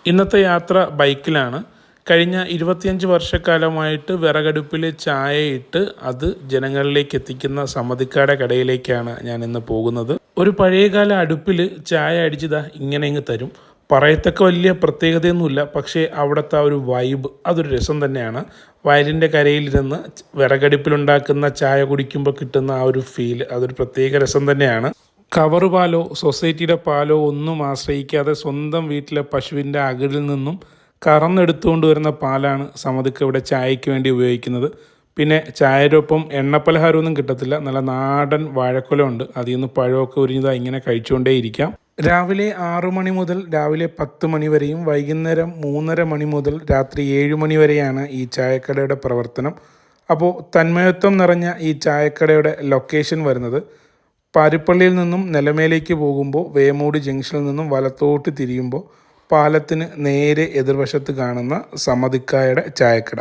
ഇന്നത്തെ യാത്ര ബൈക്കിലാണ്. കഴിഞ്ഞ 25 വർഷക്കാലമായിട്ട് വിറകടുപ്പിൽ ചായയിട്ട് അത് ജനങ്ങളിലേക്ക് എത്തിക്കുന്ന സമതിക്കാടെ കടയിലേക്കാണ് ഞാൻ ഇന്ന് പോകുന്നത്. ഒരു പഴയകാല അടുപ്പിൽ ചായ അടിച്ചതാ ഇങ്ങനെ ഇങ്ങ് തരും. പറയത്തക്ക വലിയ പ്രത്യേകതയൊന്നുമില്ല, പക്ഷേ അവിടുത്തെ ആ ഒരു വൈബ് അതൊരു രസം തന്നെയാണ്. വയലിൻ്റെ കരയിലിരുന്ന് വിറകടുപ്പിലുണ്ടാക്കുന്ന ചായ കുടിക്കുമ്പോൾ കിട്ടുന്ന ആ ഒരു ഫീൽ അതൊരു പ്രത്യേക രസം തന്നെയാണ്. കവറ് പാലോ സൊസൈറ്റിയുടെ പാലോ ഒന്നും ആശ്രയിക്കാതെ സ്വന്തം വീട്ടിലെ പശുവിൻ്റെ അകിടിൽ നിന്നും കറന്നെടുത്തുകൊണ്ട് വരുന്ന പാലാണ് സമതിക്ക് ഇവിടെ ചായയ്ക്ക് വേണ്ടി ഉപയോഗിക്കുന്നത്. പിന്നെ ചായയുടെ ഒപ്പം എണ്ണപ്പലഹാരമൊന്നും കിട്ടത്തില്ല. നല്ല നാടൻ വാഴക്കൊല ഉണ്ട്, അതിൽ നിന്ന് പഴമൊക്കെ ഉരിഞ്ഞതാ ഇങ്ങനെ കഴിച്ചുകൊണ്ടേയിരിക്കാം. രാവിലെ 6 മണി മുതൽ രാവിലെ 10 മണി വരെയും വൈകുന്നേരം 3:30 മണി മുതൽ രാത്രി 7 മണി വരെയാണ് ഈ ചായക്കടയുടെ പ്രവർത്തനം. അപ്പോൾ തന്മയത്വം നിറഞ്ഞ ഈ ചായക്കടയുടെ ലൊക്കേഷൻ വരുന്നത് പാരിപ്പള്ളിയിൽ നിന്നും നിലമേലേക്ക് പോകുമ്പോൾ വേമൂട് ജംഗ്ഷനിൽ നിന്നും വലത്തോട്ട് തിരിയുമ്പോൾ പാലത്തിന് നേരെ എതിർവശത്ത് കാണുന്ന സമതിക്കായുടെ ചായക്കട.